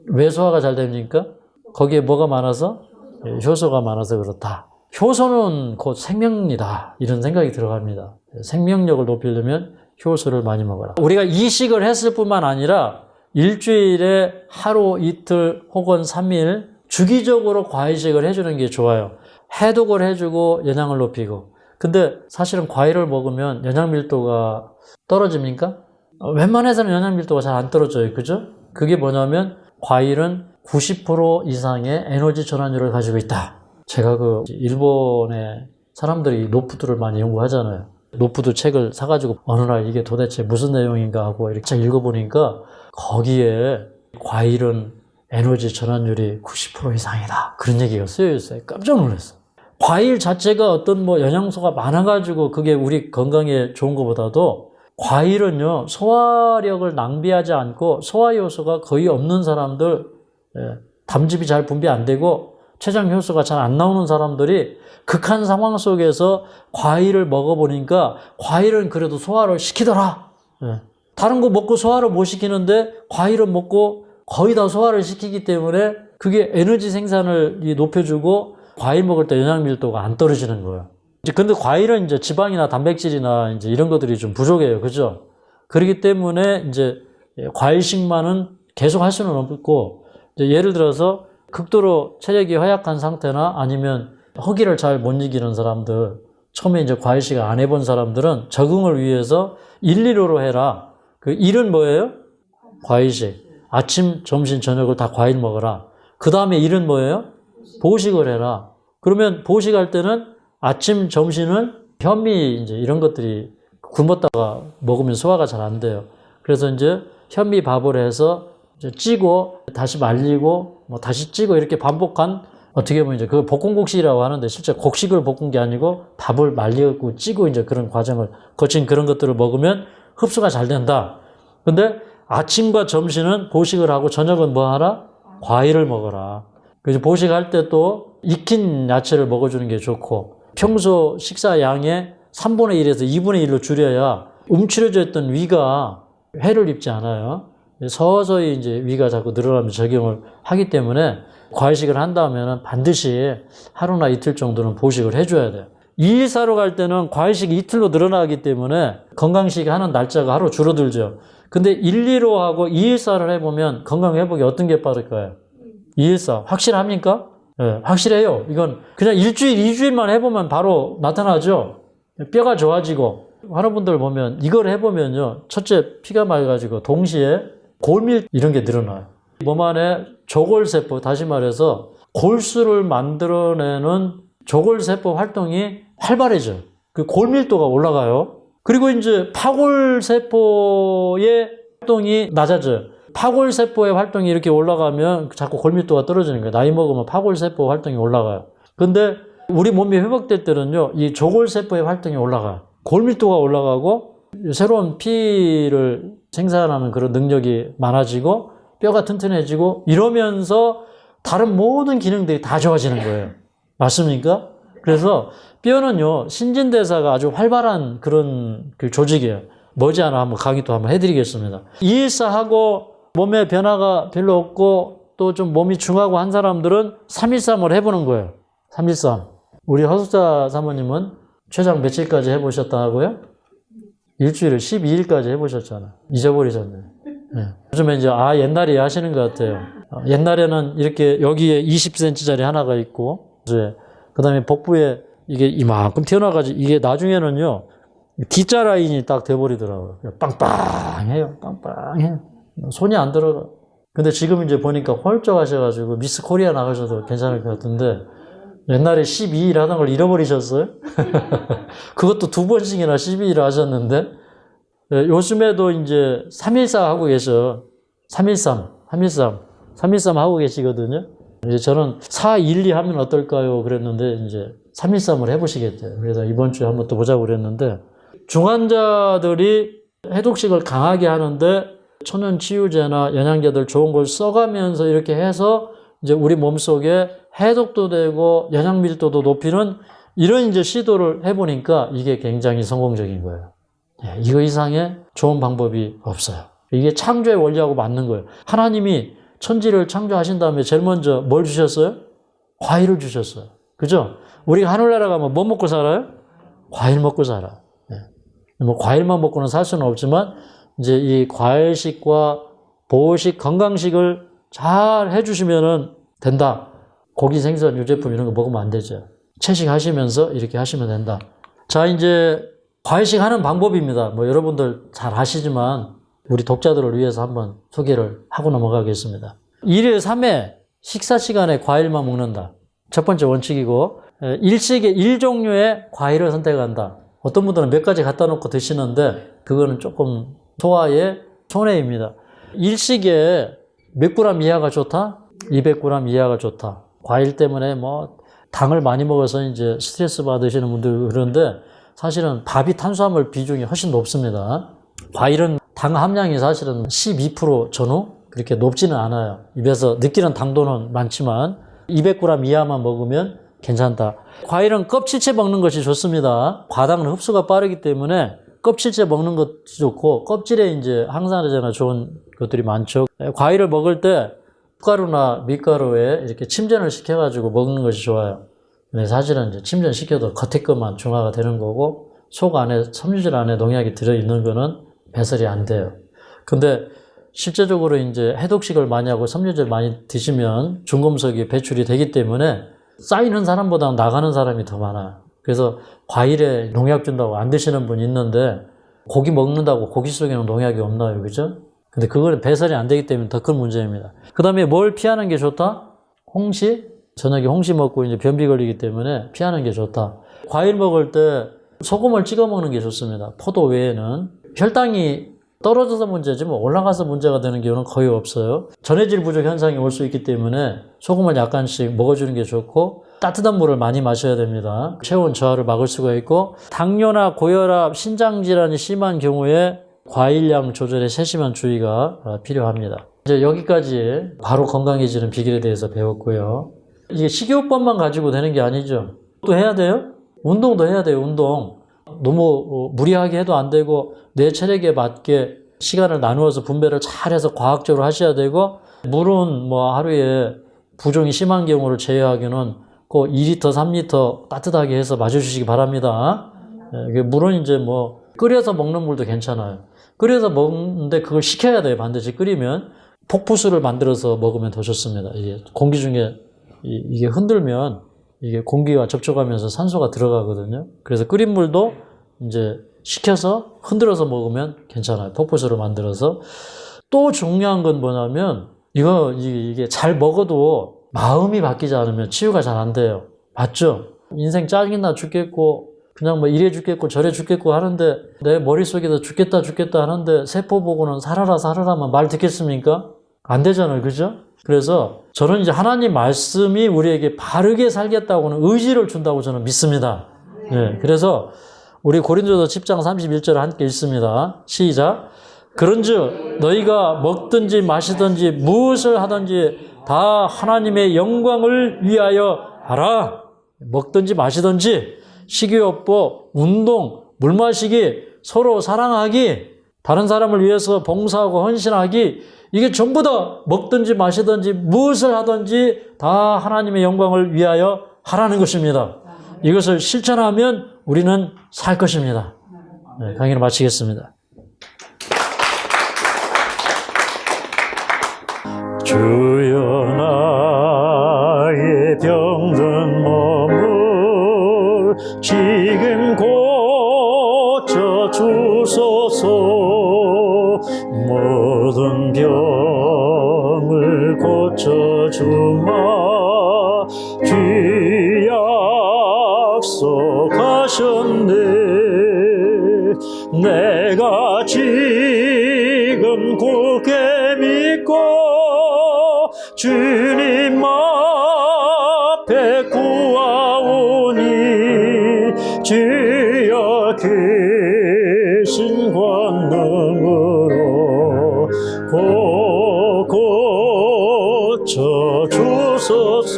왜 소화가 잘 됩니까? 거기에 뭐가 많아서? 네, 효소가 많아서 그렇다. 효소는 곧 생명이다. 이런 생각이 들어갑니다. 생명력을 높이려면 효소를 많이 먹어라. 우리가 이식을 했을 뿐만 아니라 일주일에 하루, 이틀 혹은 3일 주기적으로 과일식을 해주는 게 좋아요. 해독을 해주고 영양을 높이고. 근데 사실은 과일을 먹으면 영양 밀도가 떨어집니까? 웬만해서는 영양 밀도가 잘 안 떨어져요. 그죠? 그게 뭐냐면 과일은 90% 이상의 에너지 전환율을 가지고 있다. 제가 그 일본의 사람들이 노푸드를 많이 연구하잖아요. 노푸드 책을 사가지고 어느 날 이게 도대체 무슨 내용인가 하고 이렇게 읽어보니까 거기에 과일은 에너지 전환율이 90% 이상이다. 그런 얘기가 쓰여 있어요. 깜짝 놀랐어. 과일 자체가 어떤 뭐 영양소가 많아가지고 그게 우리 건강에 좋은 것보다도 과일은요, 소화력을 낭비하지 않고 소화 요소가 거의 없는 사람들, 담즙이 잘 분비 안 되고 췌장 효소가 잘 안 나오는 사람들이 극한 상황 속에서 과일을 먹어보니까 과일은 그래도 소화를 시키더라. 다른 거 먹고 소화를 못 시키는데 과일은 먹고 거의 다 소화를 시키기 때문에 그게 에너지 생산을 높여주고 과일 먹을 때 영양 밀도가 안 떨어지는 거예요. 근데 과일은 이제 지방이나 단백질이나 이제 이런 것들이 좀 부족해요. 그죠? 그렇기 때문에 이제 과일식만은 계속 할 수는 없고, 이제 예를 들어서 극도로 체력이 허약한 상태나 아니면 허기를 잘 못 이기는 사람들, 처음에 이제 과일식을 안 해본 사람들은 적응을 위해서 1, 2로로 해라. 그 1은 뭐예요? 과일식. 아침, 점심, 저녁을 다 과일 먹어라. 그 다음에 1은 뭐예요? 보식을 해라. 그러면 보식할 때는 아침, 점심은 현미 이제 이런 것들이 굶었다가 먹으면 소화가 잘 안 돼요. 그래서 이제 현미 밥을 해서 이제 찌고 다시 말리고 뭐 다시 찌고 이렇게 반복한, 어떻게 보면 이제 그걸 볶음국식이라고 하는데 실제 곡식을 볶은 게 아니고 밥을 말리고 찌고 이제 그런 과정을 거친 그런 것들을 먹으면 흡수가 잘 된다. 근데 아침과 점심은 보식을 하고 저녁은 뭐 하라? 과일을 먹어라. 그래서 보식할 때 또 익힌 야채를 먹어주는 게 좋고, 평소 식사 양의 3분의 1에서 2분의 1로 줄여야 움츠려져 있던 위가 해를 입지 않아요. 서서히 이제 위가 자꾸 늘어나면서 적용을 하기 때문에 과일식을 한다면 반드시 하루나 이틀 정도는 보식을 해줘야 돼요. 214로 갈 때는 과일식이 이틀로 늘어나기 때문에 건강식 하는 날짜가 하루 줄어들죠. 근데 1, 2로 하고 214를 해보면 건강 회복이 어떤 게 빠를까요? 214. 확실합니까? 네, 확실해요. 이건 그냥 일주일, 2주일만 해보면 바로 나타나죠. 뼈가 좋아지고. 하는 분들 보면 이걸 해보면요. 첫째, 피가 맑아지고 동시에 골밀 이런 게 늘어나요. 몸 안에 조골세포, 다시 말해서 골수를 만들어내는 조골세포 활동이 활발해져요. 그 골밀도가 올라가요. 그리고 이제 파골세포의 활동이 낮아져요. 파골세포의 활동이 이렇게 올라가면 자꾸 골밀도가 떨어지는 거예요. 나이 먹으면 파골세포 활동이 올라가요. 근데 우리 몸이 회복될 때는요, 이 조골세포의 활동이 올라가요. 골밀도가 올라가고 새로운 피를 생산하는 그런 능력이 많아지고 뼈가 튼튼해지고 이러면서 다른 모든 기능들이 다 좋아지는 거예요. 맞습니까? 그래서 뼈는요, 신진대사가 아주 활발한 그런 그 조직이에요. 머지않아 한번 강의 또 한번 해드리겠습니다. 214하고 몸에 변화가 별로 없고 또 좀 몸이 중하고 한 사람들은 313을 해보는 거예요. 313. 우리 허숙자 사모님은 최장 며칠까지 해보셨다고요? 일주일에 12일까지 해보셨잖아. 잊어버리셨네. 네. 요즘에 이제 옛날에 하시는 것 같아요. 옛날에는 이렇게 여기에 20cm짜리 하나가 있고, 그 다음에 복부에 이게 이만큼 튀어나가지고, 이게 나중에는요, D자 라인이 딱 돼버리더라고요. 빵빵해요. 빵빵해요. 손이 안 들어가. 근데 지금 이제 보니까 헐쩍 하셔가지고 미스 코리아 나가셔도 괜찮을 것 같은데, 옛날에 12일 하던 걸 잃어버리셨어요? 그것도 2번씩이나 12일 하셨는데, 요즘에도 이제 314 하고 계셔. 313 하고 계시거든요. 이제 저는 412 하면 어떨까요? 그랬는데, 이제 313을 해보시겠대요. 그래서 이번 주에 한번 또 보자고 그랬는데, 중환자들이 해독식을 강하게 하는데, 천연치유제나 영양제들 좋은 걸 써가면서 이렇게 해서 이제 우리 몸속에 해독도 되고 영양밀도도 높이는 이런 이제 시도를 해보니까 이게 굉장히 성공적인 거예요. 이거 이상의 좋은 방법이 없어요. 이게 창조의 원리하고 맞는 거예요. 하나님이 천지를 창조하신 다음에 제일 먼저 뭘 주셨어요? 과일을 주셨어요. 그죠? 우리가 하늘나라 가면 뭐 먹고 살아요? 과일 먹고 살아. 뭐 과일만 먹고는 살 수는 없지만 이제 이 과일식과 보식, 건강식을 잘 해주시면 된다. 고기, 생선, 유제품 이런 거 먹으면 안 되죠. 채식하시면서 이렇게 하시면 된다. 자, 이제 과일식 하는 방법입니다. 뭐 여러분들 잘 아시지만 우리 독자들을 위해서 한번 소개를 하고 넘어가겠습니다. 1일 3회 식사 시간에 과일만 먹는다. 첫 번째 원칙이고, 일식에 1종류의 과일을 선택한다. 어떤 분들은 몇 가지 갖다 놓고 드시는데 그거는 조금 소화에 손해입니다. 일식에 몇 그램 이하가 좋다? 200g 이하가 좋다. 과일 때문에 뭐 당을 많이 먹어서 이제 스트레스 받으시는 분들 그런데 사실은 밥이 탄수화물 비중이 훨씬 높습니다. 과일은 당 함량이 사실은 12% 전후 그렇게 높지는 않아요. 입에서 느끼는 당도는 많지만 200g 이하만 먹으면 괜찮다. 과일은 껍질째 먹는 것이 좋습니다. 과당은 흡수가 빠르기 때문에 껍질째 먹는 것이 좋고, 껍질에 이제 항산화제나 좋은 것들이 많죠. 과일을 먹을 때 콩가루나 밀가루에 이렇게 침전을 시켜가지고 먹는 것이 좋아요. 근데 사실은 이제 침전시켜도 겉에 것만 중화가 되는 거고, 속 안에, 섬유질 안에 농약이 들어있는 거는 배설이 안 돼요. 근데 실제적으로 이제 해독식을 많이 하고 섬유질 많이 드시면 중금속이 배출이 되기 때문에 쌓이는 사람보다 나가는 사람이 더 많아요. 그래서 과일에 농약 준다고 안 드시는 분이 있는데 고기 먹는다고 고기 속에는 농약이 없나요? 그죠? 근데 그거는 배설이 안 되기 때문에 더 큰 문제입니다. 그 다음에 뭘 피하는 게 좋다? 홍시? 저녁에 홍시 먹고 이제 변비 걸리기 때문에 피하는 게 좋다. 과일 먹을 때 소금을 찍어 먹는 게 좋습니다. 포도 외에는. 혈당이 떨어져서 문제지 뭐 올라가서 문제가 되는 경우는 거의 없어요. 전해질 부족 현상이 올 수 있기 때문에 소금을 약간씩 먹어주는 게 좋고, 따뜻한 물을 많이 마셔야 됩니다. 체온 저하를 막을 수가 있고, 당뇨나 고혈압, 신장질환이 심한 경우에 과일량 조절에 세심한 주의가 필요합니다. 이제 여기까지 바로 건강해지는 비결에 대해서 배웠고요. 이게 식이요법만 가지고 되는 게 아니죠. 또 해야 돼요? 운동도 해야 돼요. 운동. 너무 무리하게 해도 안 되고 내 체력에 맞게 시간을 나누어서 분배를 잘해서 과학적으로 하셔야 되고, 물은 뭐 하루에 부종이 심한 경우를 제외하기는 꼭 2리터, 3리터 따뜻하게 해서 마셔주시기 바랍니다. 물은 이제 뭐 끓여서 먹는 물도 괜찮아요. 끓여서 먹는데 그걸 식혀야 돼요. 반드시 끓이면. 폭포수를 만들어서 먹으면 더 좋습니다. 이게 공기 중에 이게 흔들면 이게 공기와 접촉하면서 산소가 들어가거든요. 그래서 끓인 물도 이제 식혀서 흔들어서 먹으면 괜찮아요. 폭포수를 만들어서. 또 중요한 건 뭐냐면 이게 잘 먹어도 마음이 바뀌지 않으면 치유가 잘 안 돼요. 맞죠? 인생 짜증나 죽겠고 그냥 뭐 이래 죽겠고 저래 죽겠고 하는데 내 머릿속에서 죽겠다 하는데 세포 보고는 살아라만 말 듣겠습니까? 안 되잖아요. 그죠? 그래서 저는 이제 하나님 말씀이 우리에게 바르게 살겠다고는 의지를 준다고 저는 믿습니다. 네, 그래서 우리 고린도서 10장 31절을 함께 읽습니다. 시작. 그런즉 너희가 먹든지 마시든지 무엇을 하든지 다 하나님의 영광을 위하여 하라. 먹든지 마시든지 식이요법, 운동, 물 마시기, 서로 사랑하기, 다른 사람을 위해서 봉사하고 헌신하기, 이게 전부 다 먹든지 마시든지 무엇을 하든지 다 하나님의 영광을 위하여 하라는 것입니다. 이것을 실천하면 우리는 살 것입니다. 네, 강의를 마치겠습니다. 주여 나의 병든 몸을 지금 고쳐 주소서. 모든 병을 고쳐주마. 주 약속하셨네. 내가 지금 굳게 믿고 주님 앞에 구하오니 주여 크신 권능으로 고쳐주소서.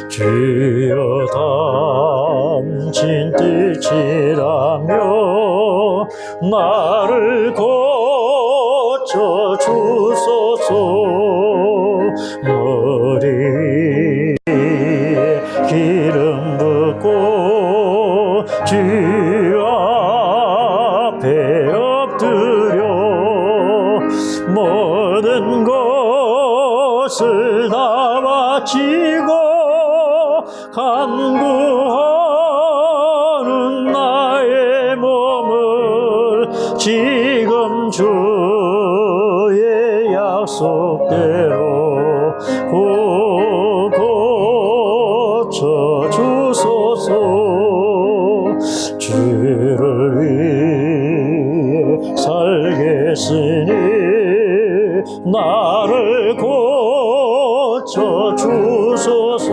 주여 당신 뜻이라며 나를 고쳐주소서. 머리에 기름 붓고 주 앞에 엎드려 모든 것을 다 다치고 간구하는 나의 몸을 지금 주의 약속대로 고쳐 주소서. 주를 위해 살겠으니 나를 고쳐 주소서.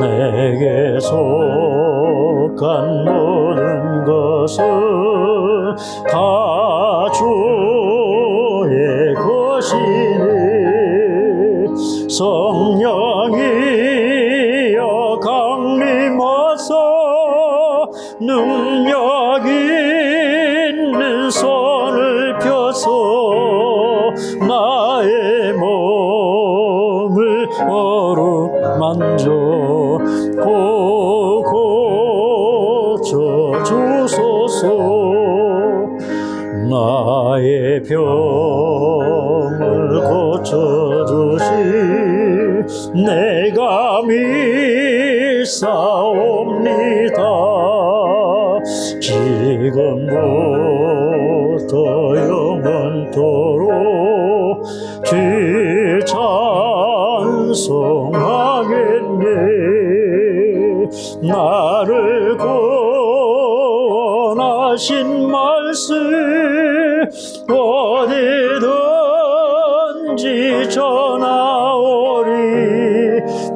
내게 속한 모든 것은 다 주의 것이니 성령이여 강림하사 능력 있는 손을 펴서 나의 몸을 어루만져 고쳐 주소서. 나의 병을 고쳐주시 내가 믿사옵니다. 지금부터 영원토록 주 찬송하겠네. 나를 구원하신 말씀 어디든지 전하오리.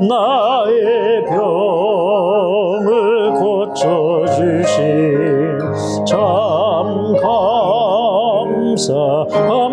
나의 병을 고쳐주신 참 감사합니다.